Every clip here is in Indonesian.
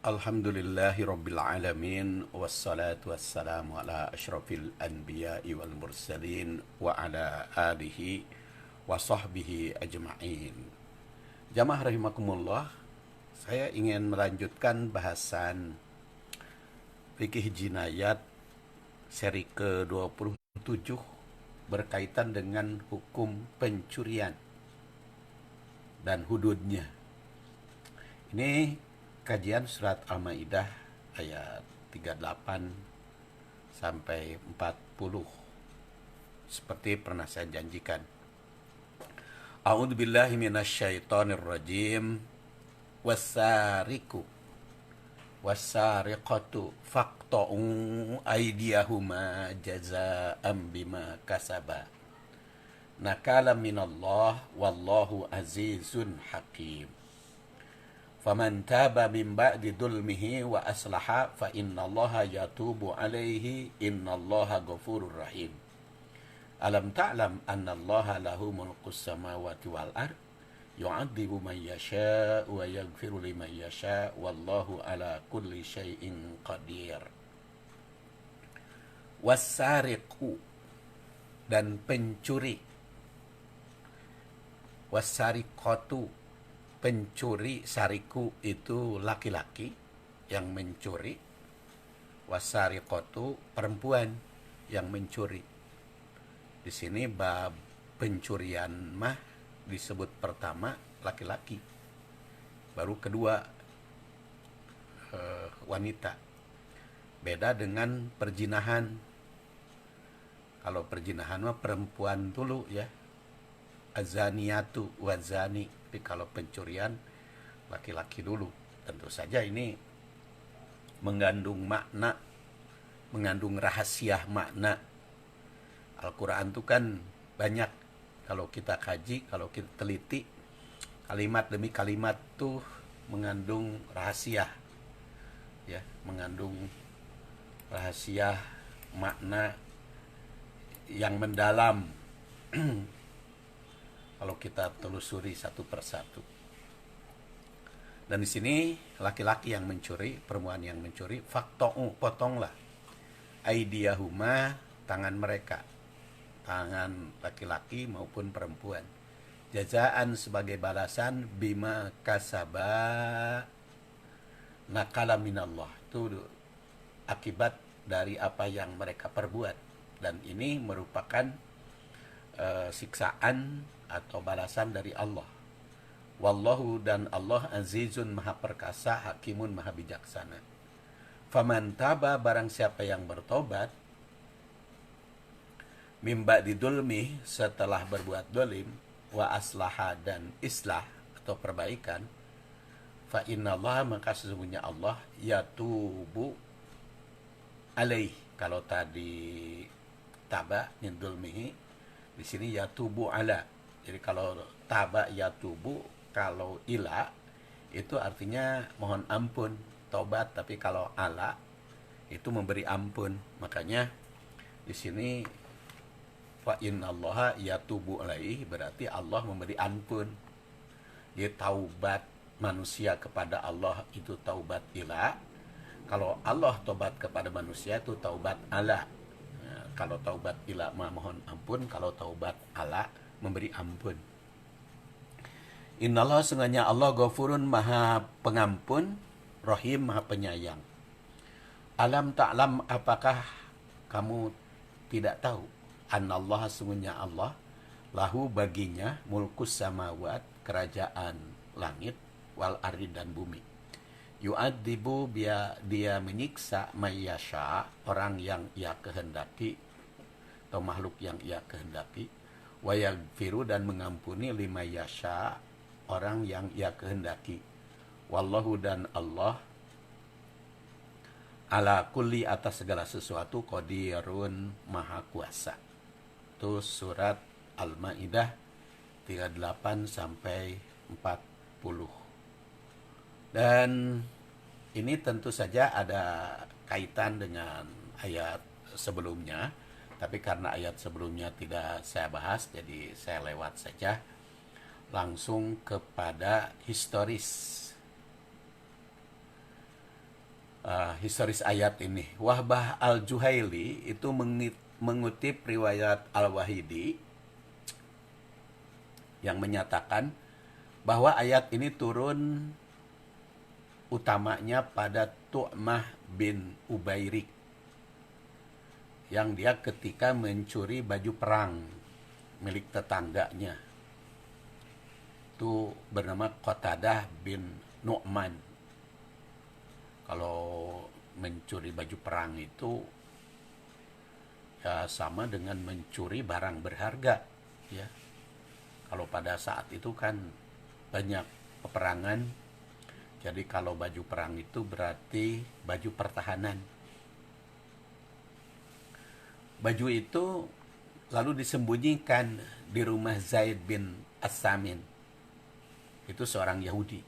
Alhamdulillahi Rabbil Alamin wassalatu wassalamu ala ashrafil anbiya'i wal mursalin wa ala alihi wa sahbihi ajma'in. Jamaah rahimakumullah, saya ingin melanjutkan bahasan fikih jinayat seri ke-27 berkaitan dengan hukum pencurian dan hududnya. Ini kajian surat Al-Maidah ayat 38 sampai 40 seperti pernah saya janjikan. A'udzubillahi minasyaitonir rajim. Wasariku wasariqatu faqta'u aydiyahuma jazaa'an bima kasaba. Nakala minallah wallahu azizun hakim. Faman taba min ba'di dzulmihi wa aslaha fa innallaha yatubu alaihi innallaha ghafurur rahim. Alam ta'lam annallaha lahu mulkus samawati wal ard yu'adzibu man yasha' wa yaghfiru liman yasha' wallahu ala kulli syai'in qadir. Wasariqu dan pencuri, wasariqatu pencuri, sariku itu laki-laki yang mencuri, wasariqatu perempuan yang mencuri. Di sini bab pencurian mah disebut pertama laki-laki, baru kedua wanita. Beda dengan perzinahan. Kalau perzinahan mah perempuan dulu ya, azaniyatu wazani. Tapi kalau pencurian laki-laki dulu. Tentu saja ini mengandung makna, mengandung rahasia makna. Al-Quran itu kan banyak, kalau kita kaji, kalau kita teliti, kalimat demi kalimat tuh mengandung rahasia, ya, mengandung rahasia makna yang mendalam. Kalau kita telusuri satu persatu. Dan di sini laki-laki yang mencuri, perempuan yang mencuri, fakto'u, potonglah. Aidiyahuma, tangan mereka. Tangan laki-laki maupun perempuan. Jazaan sebagai balasan bima kasaba nakala minallah. Itu akibat dari apa yang mereka perbuat. Dan ini merupakan siksaan atau balasan dari Allah. Wallahu, dan Allah azizun maha perkasa, hakimun maha bijaksana. Faman taba, barang siapa yang bertobat, mimba didulmi, setelah berbuat dolim, wa aslaha, dan islah atau perbaikan, fa innallaha, maka sesungguhnya Allah yatubu alaih. Kalau tadi taba min dulmihi, di sini yatubu ala. Jadi kalau taba yatubu, kalau ila itu artinya mohon ampun, tobat. Tapi kalau ala itu memberi ampun. Makanya di sini fa innallaha yatubu alaihi, berarti Allah memberi ampun. Dia taubat manusia kepada Allah itu taubat ila. Kalau Allah taubat kepada manusia itu taubat ala. Nah, kalau taubat ila mohon ampun, kalau taubat ala memberi ampun. Innallaha, sungguhnya Allah ghafurun, maha pengampun, rahim, maha penyayang. Alam ta'lam, apakah kamu tidak tahu, annallaha, sungguhnya Allah, lahu, baginya, mulkus samawat, kerajaan langit, wal ardi, dan bumi. Yu'adzibu, dia menyiksa mayyasha, orang yang ia kehendaki atau makhluk yang ia kehendaki, wa yaghfiru, dan mengampuni lima yasha, orang yang ia kehendaki. Wallahu, dan Allah ala kulli, atas segala sesuatu, qadirun, maha kuasa. Itu surat Al-Maidah 38 sampai 40. Dan ini tentu saja ada kaitan dengan ayat sebelumnya, tapi karena ayat sebelumnya tidak saya bahas, jadi saya lewat saja. Langsung kepada historis. historis ayat ini. Wahbah al-Juhaili itu mengutip riwayat Al-Wahidi yang menyatakan bahwa ayat ini turun utamanya pada Tu'mah bin Ubairik, yang dia ketika mencuri baju perang milik tetangganya. Itu bernama Qatadah bin Nu'man. Kalau mencuri baju perang itu ya sama dengan mencuri barang berharga, ya. Kalau pada saat itu kan banyak peperangan, jadi kalau baju perang itu berarti baju pertahanan. Baju itu lalu disembunyikan di rumah Zaid bin As-Samin. Itu seorang Yahudi.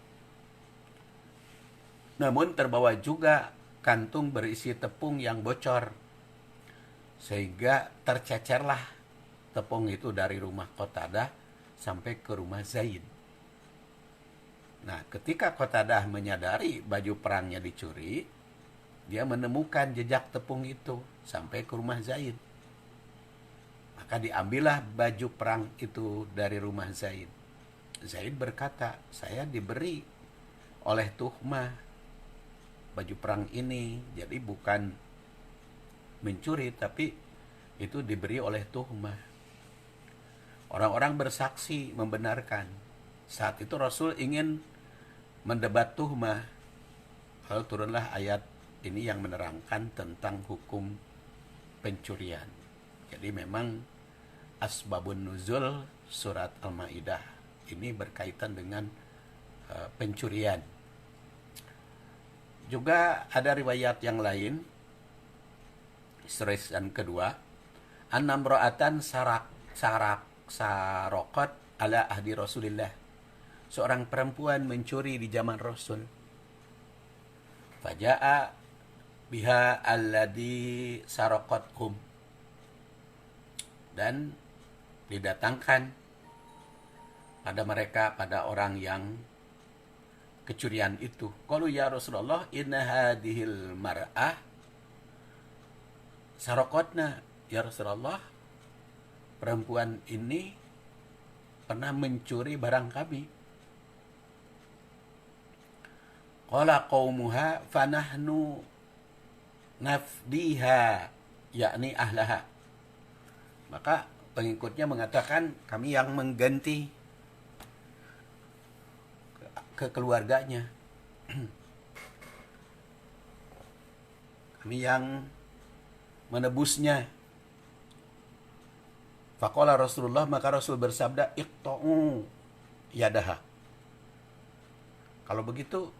Namun terbawa juga kantung berisi tepung yang bocor, sehingga tercecerlah tepung itu dari rumah Qatadah sampai ke rumah Zaid. Nah, ketika Qatadah menyadari baju perangnya dicuri, dia menemukan jejak tepung itu sampai ke rumah Zaid. Maka diambillah baju perang itu dari rumah Zaid. Zaid berkata, saya diberi oleh Tuhmah baju perang ini, jadi bukan mencuri, tapi itu diberi oleh Tuhmah. Orang-orang bersaksi membenarkan. Saat itu Rasul ingin mendebat Tuhmah. Lalu turunlah ayat ini yang menerangkan tentang hukum pencurian. Jadi memang asbabun nuzul surat Al-Maidah ini berkaitan dengan pencurian. Juga ada riwayat yang lain, historis yang kedua, an-namra'atan sarokot ala ahdi Rasulillah. Seorang perempuan mencuri di zaman Rasul. Faja'a biha alladhi sarokotkum. Dan didatangkan pada mereka, pada orang yang kecurian itu. Qalu ya Rasulullah inna hadhil mar'ah sarokotna. Ya Rasulullah, perempuan ini pernah mencuri barang kami. Qala qaumuha fanahnu nafdiha, yakni ahlaha. Maka pengikutnya mengatakan, kami yang mengganti ke keluarganya. Kami yang menebusnya. Faqala Rasulullah, maka Rasul bersabda, iqta'u yadaha. Kalau begitu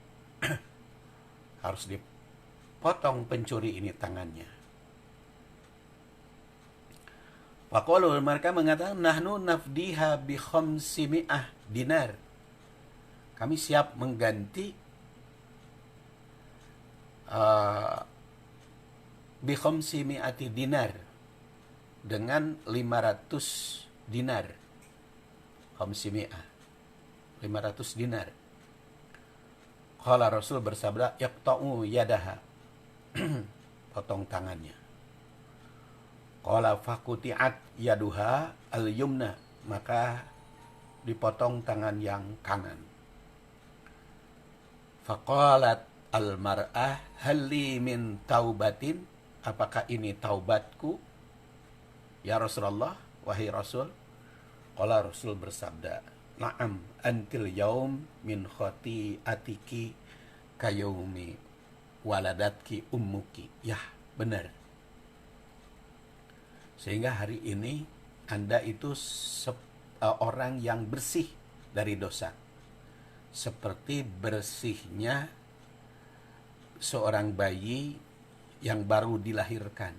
harus dipotong pencuri ini tangannya. Faqalu, mereka mengatakan, nahnu nafdiha bi khamsimi'ah dinar. Kami siap mengganti bi khamsimi'ati dinar, dengan 500 dinar. Khamsimi'ah, 500 dinar. Qala Rasul bersabda, yaqta'u yadaha. Potong tangannya. Qala faquti'at yaduha al-yumna. Maka dipotong tangan yang kanan. Faqalat al-mar'ah halli min taubatin. Apakah ini taubatku? Ya Rasulullah, wahai Rasul. Qala Rasul bersabda, na'am antil yaum min khati'atiki kayaumi waladatki ummuki. Ya, benar. Sehingga hari ini Anda itu orang yang bersih dari dosa, seperti bersihnya seorang bayi yang baru dilahirkan.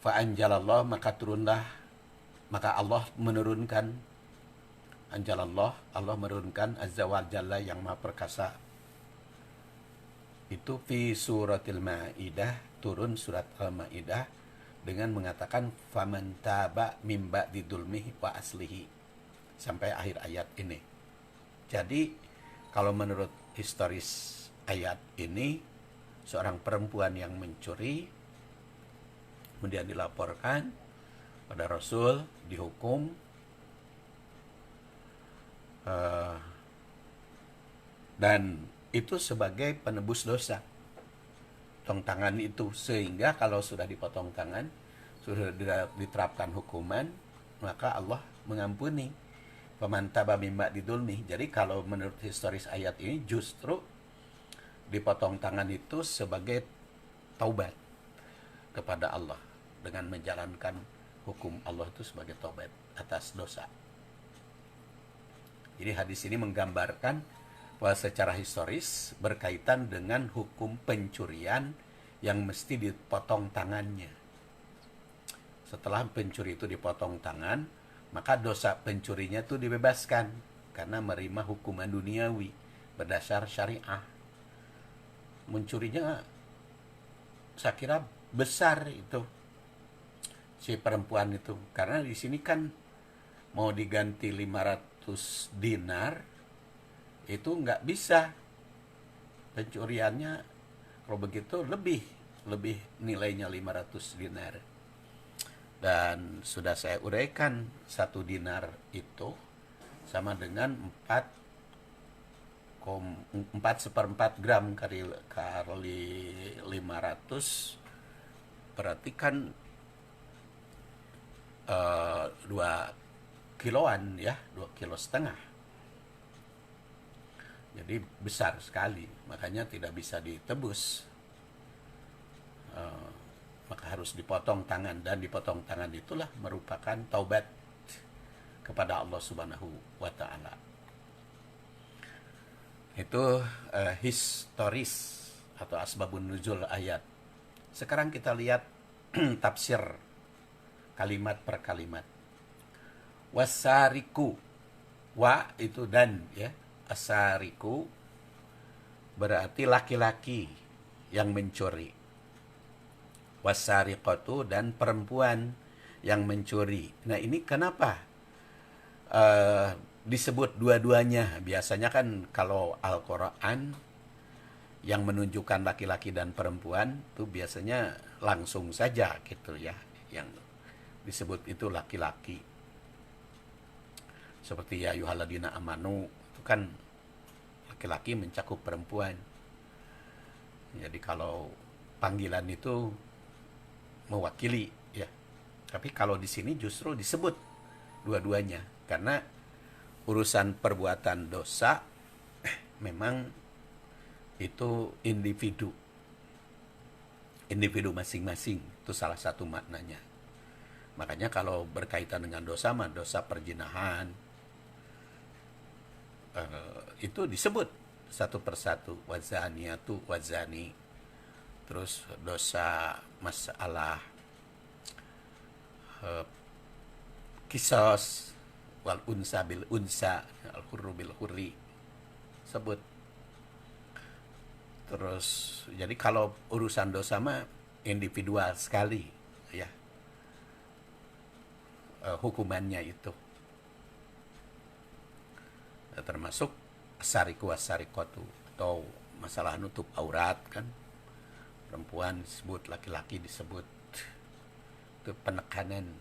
Fa'anjalallah, maka Allah menurunkan, anjalallah, Allah menurunkan azza wa jalla yang maha perkasa. Itu fi suratil Maidah, turun surat Al-Maidah dengan mengatakan faman taba mim ba'di dzulmihi wa aslihi, sampai akhir ayat ini. Jadi kalau menurut historis ayat ini seorang perempuan yang mencuri kemudian dilaporkan pada Rasul, dihukum, dan itu sebagai penebus dosa. Potong tangan itu, sehingga kalau sudah dipotong tangan, sudah diterapkan hukuman, maka Allah mengampuni. Faman taba min ba'di dzulmi. Jadi kalau menurut historis ayat ini justru dipotong tangan itu sebagai taubat kepada Allah dengan menjalankan hukum Allah itu sebagai taubat atas dosa. Jadi hadis ini menggambarkan bahwa secara historis berkaitan dengan hukum pencurian yang mesti dipotong tangannya. Setelah pencuri itu dipotong tangan, maka dosa pencurinya itu dibebaskan karena menerima hukuman duniawi berdasar syariah. Mencurinya saya kira besar itu si perempuan itu, karena di sini kan mau diganti 500 dinar itu nggak bisa. Pencuriannya kalau begitu lebih nilainya 500 dinar. Dan sudah saya uraikan 1 dinar itu sama dengan 4,4 gram kali 500, berarti kan 2 kiloan ya, 2,5 kilo. Jadi besar sekali, makanya tidak bisa ditebus. Maka harus dipotong tangan, dan dipotong tangan itulah merupakan taubat kepada Allah Subhanahu wa Ta'ala. Itu historis atau asbabun nuzul ayat. Sekarang kita lihat tafsir kalimat per kalimat. Wasariku, wa itu dan ya. Asariku berarti laki-laki yang mencuri. Wasariqatu dan perempuan yang mencuri. Nah ini kenapa disebut dua-duanya? Biasanya kan kalau Al-Quran yang menunjukkan laki-laki dan perempuan itu biasanya langsung saja gitu ya, yang disebut itu laki-laki. Seperti ya ayyuhalladzina amanu, itu kan laki-laki mencakup perempuan. Jadi kalau panggilan itu mewakili ya. Tapi kalau di sini justru disebut dua-duanya karena urusan perbuatan dosa memang itu individu masing-masing, itu salah satu maknanya. Makanya kalau berkaitan dengan dosa mah dosa perzinahan itu disebut satu persatu, wazaniatu wazani. Terus dosa masalah kisos wal unsa bil unsa, al hurru bil hurri sebut. Terus jadi kalau urusan dosa mah individual sekali ya, hukumannya itu. Termasuk asariku asarikotu atau masalah nutup aurat kan, perempuan disebut, laki-laki disebut. Itu penekanan,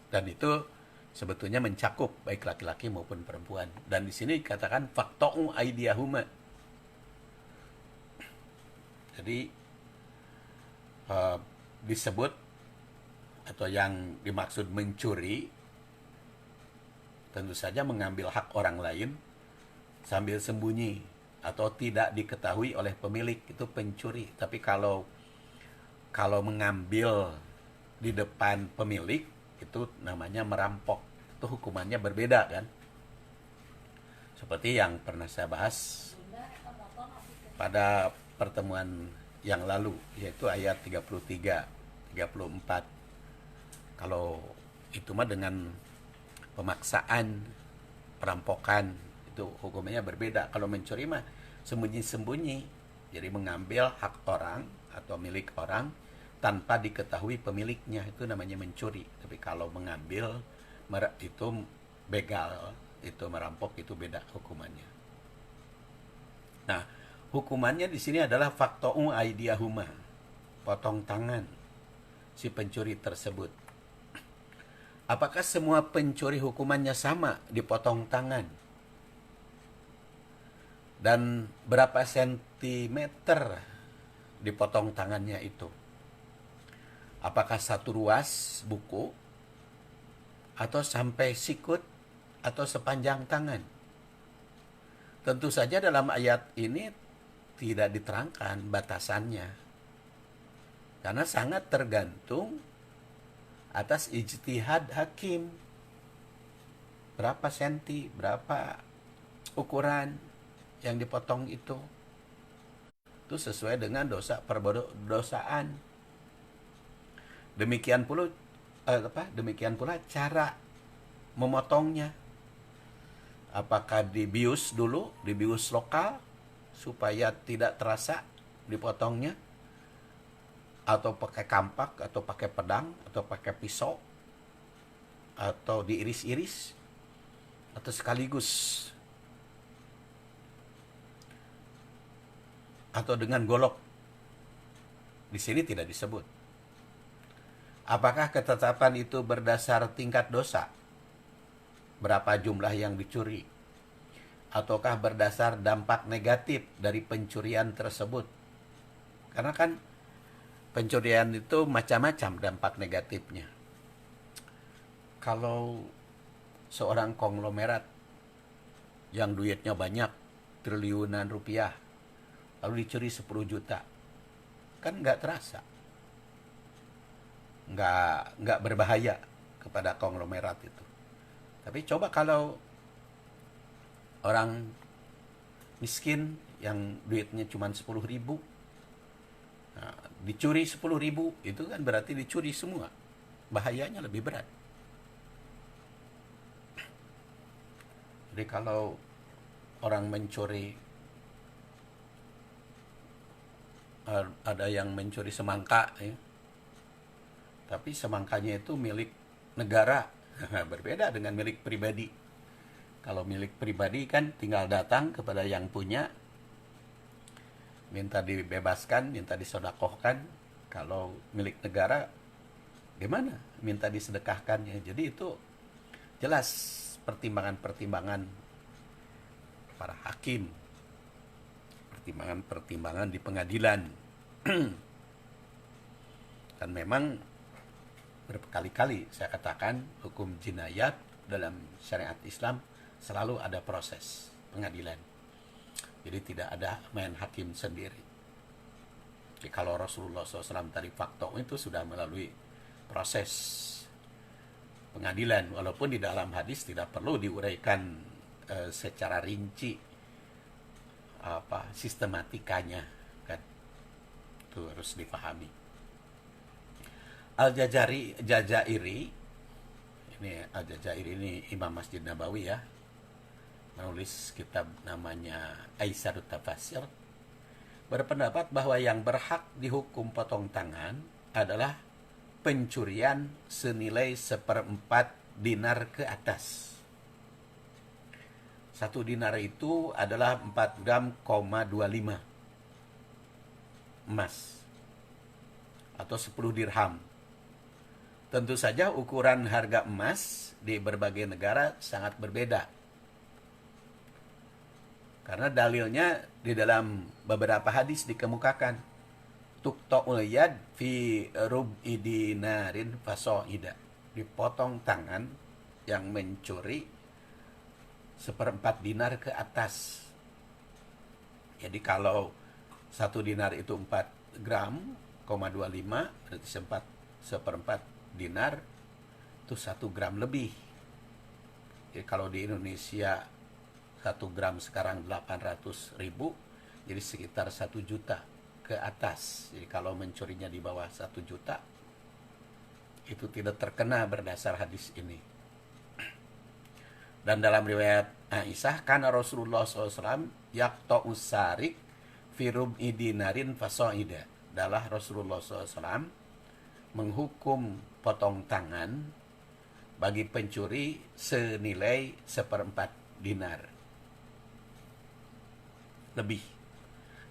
dan itu sebetulnya mencakup baik laki-laki maupun perempuan. Dan di sini dikatakan faqta'u aydiyahuma. Jadi disebut atau yang dimaksud mencuri tentu saja mengambil hak orang lain sambil sembunyi atau tidak diketahui oleh pemilik, itu pencuri. Tapi kalau mengambil di depan pemilik itu namanya merampok. Itu hukumannya berbeda kan. Seperti yang pernah saya bahas pada pertemuan yang lalu, yaitu ayat 33, 34. Kalau itu mah dengan pemaksaan, perampokan, itu hukumnya berbeda. Kalau mencuri mah sembunyi-sembunyi, jadi mengambil hak orang atau milik orang tanpa diketahui pemiliknya, itu namanya mencuri. Tapi kalau mengambil itu begal, itu merampok, itu beda hukumannya. Nah, hukumannya di sini adalah faqta'u aydiyahuma, potong tangan si pencuri tersebut. Apakah semua pencuri hukumannya sama, dipotong tangan? Dan berapa sentimeter dipotong tangannya itu? Apakah satu ruas buku, atau sampai sikut, atau sepanjang tangan? Tentu saja dalam ayat ini tidak diterangkan batasannya, karena sangat tergantung atas ijtihad hakim. Berapa senti, berapa ukuran yang dipotong itu sesuai dengan dosa perbuatan. Demikian pula cara memotongnya. Apakah dibius dulu, dibius lokal supaya tidak terasa dipotongnya, atau pakai kampak, atau pakai pedang, atau pakai pisau, atau diiris-iris, atau sekaligus, atau dengan golok. Di sini tidak disebut. Apakah ketetapan itu berdasar tingkat dosa? Berapa jumlah yang dicuri? Ataukah berdasar dampak negatif dari pencurian tersebut? Karena kan pencurian itu macam-macam dampak negatifnya. Kalau seorang konglomerat yang duitnya banyak, triliunan rupiah, lalu dicuri 10 juta, kan nggak terasa. Nggak berbahaya kepada konglomerat itu. Tapi coba kalau orang miskin yang duitnya cuma 10.000, nah, dicuri 10.000, itu kan berarti dicuri semua. Bahayanya lebih berat. Jadi kalau orang mencuri, ada yang mencuri semangka, ya, tapi semangkanya itu milik negara, berbeda dengan milik pribadi. Kalau milik pribadi kan tinggal datang kepada yang punya, minta dibebaskan, minta disodakohkan. Kalau milik negara, gimana? Minta disedekahkannya. Jadi itu jelas pertimbangan-pertimbangan para hakim, pertimbangan-pertimbangan di pengadilan. Dan memang berkali-kali saya katakan, hukum jinayat dalam syariat Islam selalu ada proses pengadilan. Jadi tidak ada main hakim sendiri. Jadi kalau Rasulullah SAW tadi fakta itu sudah melalui proses pengadilan, walaupun di dalam hadis tidak perlu diuraikan secara rinci sistematikanya, kan itu harus dipahami. Al-Jazairi ini Imam Masjid Nabawi, ya, menulis kitab namanya Aisarut Tafasir, berpendapat bahwa yang berhak dihukum potong tangan adalah pencurian senilai 1/4 dinar ke atas. 1 dinar itu adalah 4 gram, 25 emas, atau 10 dirham. Tentu saja ukuran harga emas di berbagai negara sangat berbeda. Karena dalilnya di dalam beberapa hadis dikemukakan, tuqta'ul yad fi rub'i dinarin fasoida, dipotong tangan yang mencuri 1/4 dinar ke atas. Jadi kalau 1 dinar itu 4 gram, 25, berarti 1/4 dinar itu 1 gram lebih. Jadi kalau di Indonesia 1 gram sekarang 800.000, jadi sekitar 1 juta ke atas. Jadi kalau mencurinya di bawah 1 juta, itu tidak terkena berdasar hadis ini. Dan dalam riwayat Aisyah, karena Rasulullah SAW yaqta'u sarik fi rub'i dinarin fasoida, adalah Rasulullah SAW menghukum potong tangan bagi pencuri senilai 1/4 dinar lebih.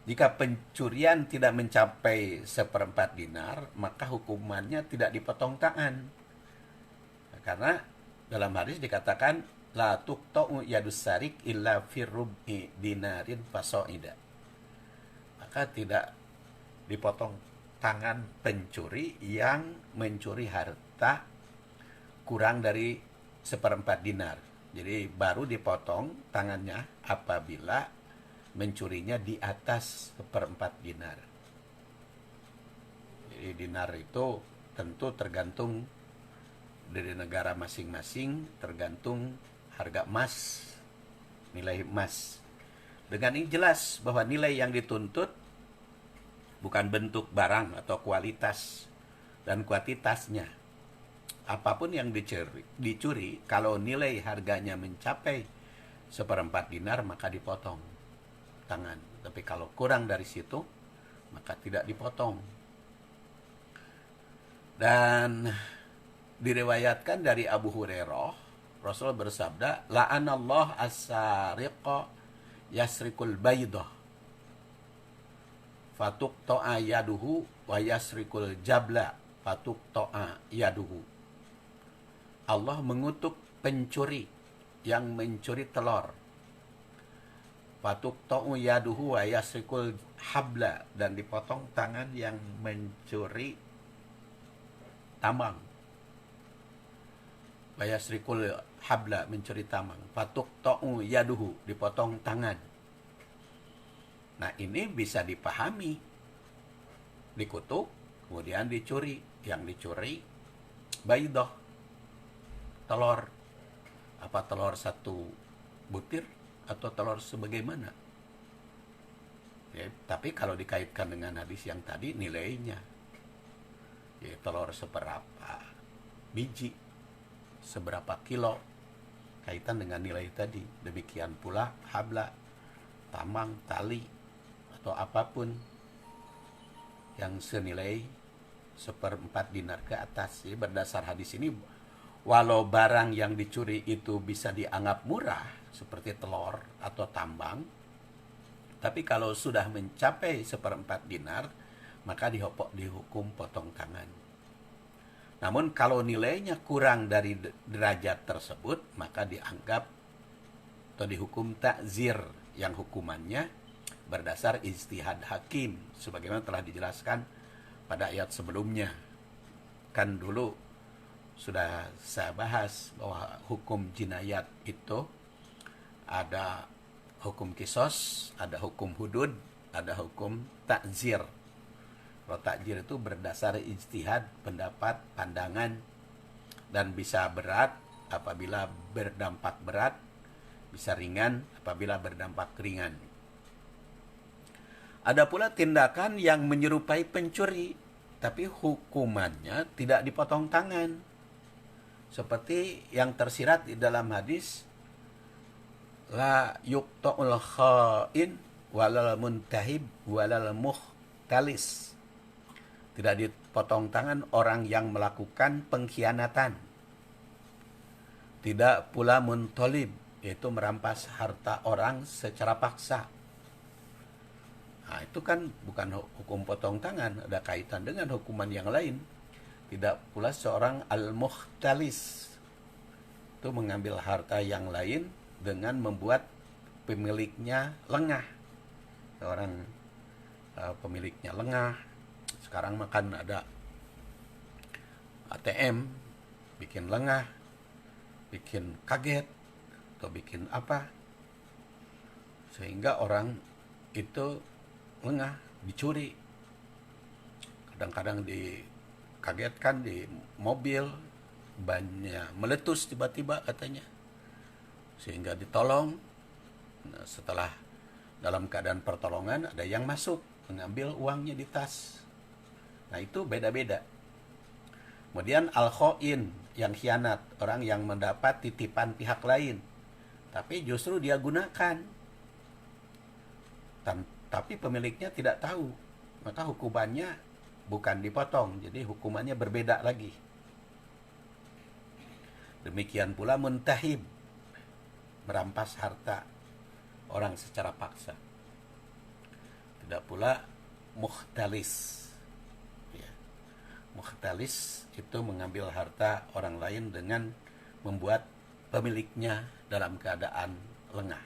Jika pencurian tidak mencapai 1/4 dinar, maka hukumannya tidak dipotong tangan. Karena dalam hadis dikatakan la tuqta'u yadus sarik illa fi rub'i dinarin fasoida. Maka tidak dipotong tangan pencuri yang mencuri harta kurang dari 1/4 dinar. Jadi baru dipotong tangannya apabila mencurinya di atas 1/4 dinar. Jadi dinar itu tentu tergantung dari negara masing-masing, tergantung harga emas, nilai emas. Dengan ini jelas bahwa nilai yang dituntut bukan bentuk barang atau kualitas dan kuantitasnya. Apapun yang dicuri, kalau nilai harganya mencapai 1/4 dinar maka dipotong tangan. Tapi kalau kurang dari situ maka tidak dipotong. Dan diriwayatkan dari Abu Hurairah, Rasul bersabda, la'anallah as-sariqa yasrikul baydah fatuqta'a yaduhu wa yasrikul jabla fatuqta'a yaduhu. Allah mengutuk pencuri yang mencuri telur. Fatuqta'u yaduhu wa yasrikul habla, dan dipotong tangan yang mencuri tambang. Wa yasrikul habla, mencuri tambang. Fatuqta'u yaduhu, dipotong tangan. Nah, ini bisa dipahami. Dikutuk, kemudian dicuri. Yang dicuri baydah, telur. Apa telur satu butir atau telur sebagaimana? Ya, tapi kalau dikaitkan dengan hadis yang tadi, nilainya ya, telur seberapa biji, seberapa kilo, kaitan dengan nilai tadi. Demikian pula habla, tamang, tali, atau apapun yang senilai 1/4 dinar ke atas. Jadi berdasar hadis ini, walau barang yang dicuri itu bisa dianggap murah, seperti telur atau tambang, tapi kalau sudah mencapai 1/4 dinar, maka dihukum potong tangan. Namun kalau nilainya kurang dari derajat tersebut, maka dianggap atau dihukum takzir, yang hukumannya berdasar ijtihad hakim, sebagaimana telah dijelaskan pada ayat sebelumnya. Kan dulu sudah saya bahas bahwa hukum jinayat itu ada hukum kisos, ada hukum hudud, ada hukum takzir. Kalau takzir itu berdasar ijtihad, pendapat, pandangan, dan bisa berat apabila berdampak berat, bisa ringan apabila berdampak ringan. Ada pula tindakan yang menyerupai pencuri, tapi hukumannya tidak dipotong tangan. Seperti yang tersirat di dalam hadis, la yuqta'ul kha'in walal muntahib walal muhtalis. Tidak dipotong tangan orang yang melakukan pengkhianatan. Tidak pula muntolib, yaitu merampas harta orang secara paksa. Nah, itu kan bukan hukum potong tangan, ada kaitan dengan hukuman yang lain. Tidak pula seorang al-muhtalis, itu mengambil harta yang lain dengan membuat pemiliknya lengah. Orang pemiliknya lengah. Sekarang makan ada ATM, bikin lengah, bikin kaget, atau bikin apa, sehingga orang itu lengah, dicuri. Kadang-kadang dikagetkan di mobil, bannya meletus tiba-tiba katanya, sehingga ditolong. Nah, setelah dalam keadaan pertolongan, ada yang masuk mengambil uangnya di tas. Nah, itu beda-beda. Kemudian al-khoin, yang khianat, orang yang mendapat titipan pihak lain, tapi justru dia gunakan, tapi pemiliknya tidak tahu, maka hukumannya bukan dipotong, jadi hukumannya berbeda lagi. Demikian pula muntahib, merampas harta orang secara paksa. tidak pula mukhtalis. Ya. Mukhtalis itu mengambil harta orang lain dengan membuat pemiliknya dalam keadaan lengah.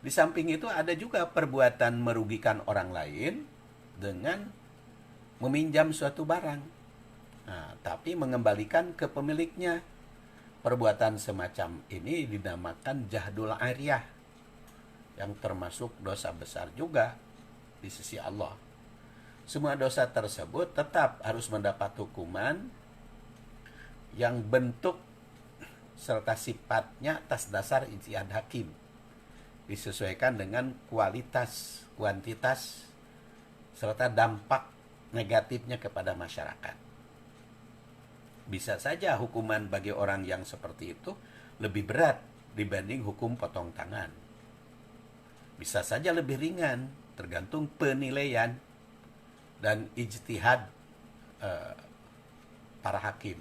Di samping itu ada juga perbuatan merugikan orang lain dengan meminjam suatu barang, tapi mengembalikan ke pemiliknya. Perbuatan semacam ini dinamakan jahdul ariyah, yang termasuk dosa besar juga di sisi Allah. Semua dosa tersebut tetap harus mendapat hukuman yang bentuk serta sifatnya atas dasar ijtihad hakim, disesuaikan dengan kualitas, kuantitas, serta dampak negatifnya kepada masyarakat. Bisa saja hukuman bagi orang yang seperti itu lebih berat dibanding hukum potong tangan. Bisa saja lebih ringan, tergantung penilaian dan ijtihad para hakim.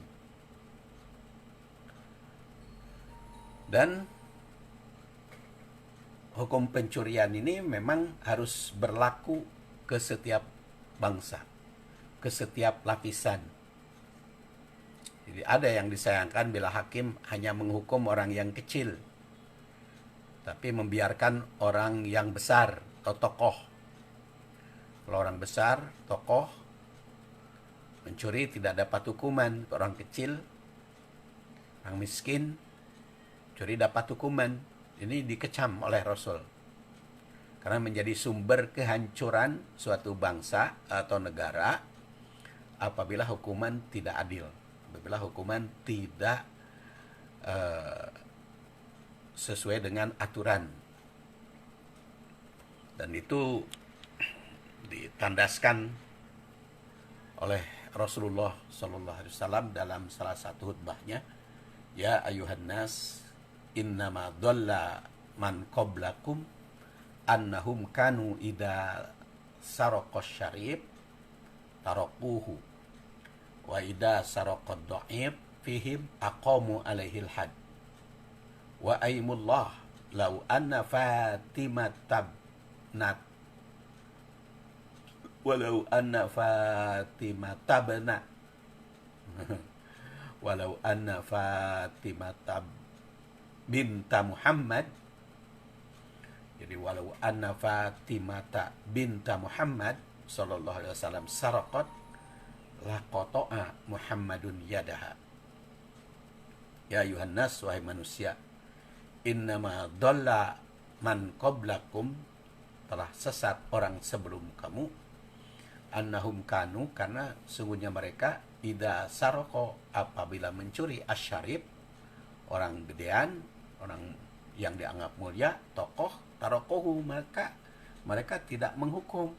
Dan hukum pencurian ini memang harus berlaku ke setiap bangsa, ke setiap lapisan. Jadi ada yang disayangkan bila hakim hanya menghukum orang yang kecil, tapi membiarkan orang yang besar atau tokoh. Kalau orang besar, tokoh, mencuri tidak dapat hukuman. Orang kecil, orang miskin, curi dapat hukuman. Ini dikecam oleh Rasul. Karena menjadi sumber kehancuran suatu bangsa atau negara apabila hukuman tidak adil. Apabila hukuman tidak sesuai dengan aturan. Dan itu ditandaskan oleh Rasulullah SAW dalam salah satu khutbahnya, ya ayuhan nas innama dhalla man qablakum annahum kanu ida saraqas syarib tarakuhu wa ida saraqad dha'if fihim aqamu alaihil had wa aimullah law anna Fatimah tabnat walau anna Fatimah tabna walau anna Fatimah binta Muhammad, jadi walau anna Fatimah binta Muhammad sallallahu alaihi wasallam saraqat laqata'a Muhammadun yadaha. Ya ayuhan nas, wahai manusia, innama dhalla man qablakum, telah sesat orang sebelum kamu, annahum kanu, karena sungguhnya mereka, ida saroko, apabila mencuri, asyarib, orang gedean, orang yang dianggap mulia, tokoh, tarokohu, maka mereka tidak menghukum.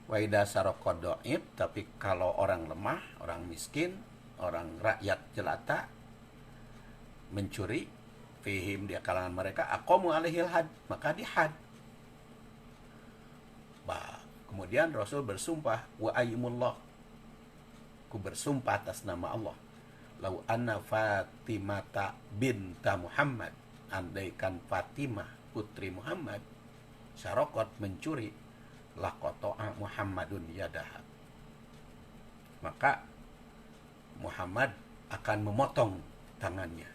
Wa ida saroko do'ib, tapi kalau orang lemah, orang miskin, orang rakyat jelata mencuri, fihim, di kalangan mereka, aqamu alaihil had, maka dihad. Kemudian Rasul bersumpah, wa aimullah, ku bersumpah atas nama Allah, lau anna Fatimata binta Muhammad, andaikan Fatimah putri Muhammad syarokot mencuri, laqata'a Muhammadun yadaha, maka Muhammad akan memotong tangannya.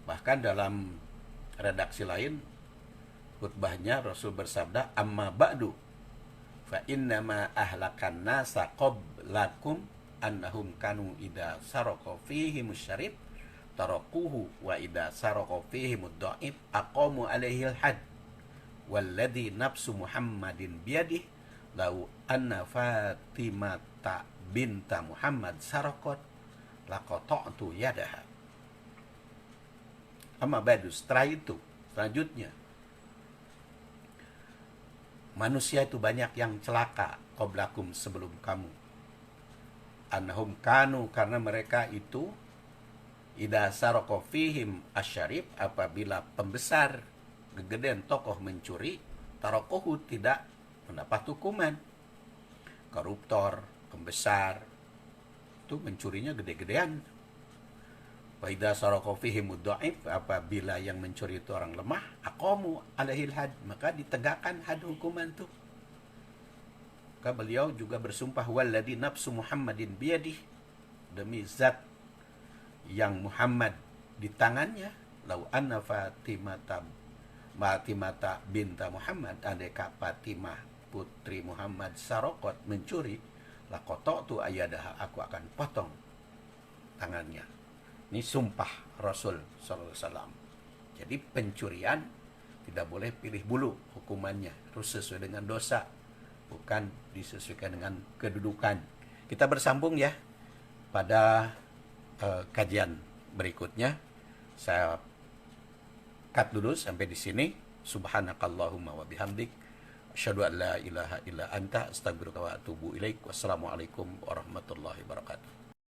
Bahkan dalam redaksi lain khutbahnya Rasul bersabda, amma ba'du fa innama ahlakan nasa qablakum annahum kanu ida saroko fihi musyarib tarakuhu wa ida saroko fihi mudda'ib aqamu alaihil had walladhi nafsu Muhammadin biyadih lau anna Fatimata binta Muhammad sarakot laqata'tu yadaha. Amma ba'du, setelah itu, selanjutnya, manusia itu banyak yang celaka qablakum, sebelum kamu, annahum kanu, karena mereka itu, ida saroko fihim asyarif, apabila pembesar gegedean tokoh mencuri, tarokohu, tidak mendapat hukuman. Koruptor, pembesar itu mencurinya gede-gedean. Wa idza saraka fihim mudha'if, apabila yang mencuri itu orang lemah, aqamu alaihil had, maka ditegakkan had, hukuman itu. Maka beliau juga bersumpah, walladzi nafsu Muhammadin biyadih, demi zat yang Muhammad di tangannya, lau anna Fatimata binta Muhammad, andai Fatimah putri Muhammad sarokot mencuri, lakotok tu ayadaha, aku akan potong tangannya. Ini sumpah Rasul sallallahu alaihi wasallam. Jadi pencurian tidak boleh pilih bulu hukumannya, harus sesuai dengan dosa, bukan disesuaikan dengan kedudukan. Kita bersambung ya pada kajian berikutnya. Saya cut dulu sampai di sini. Subhanakallahumma wa bihamdik, asyhadu an la ilaha illa anta, astaghfiruka wa atubu ilaik. Wassalamualaikum warahmatullahi wabarakatuh.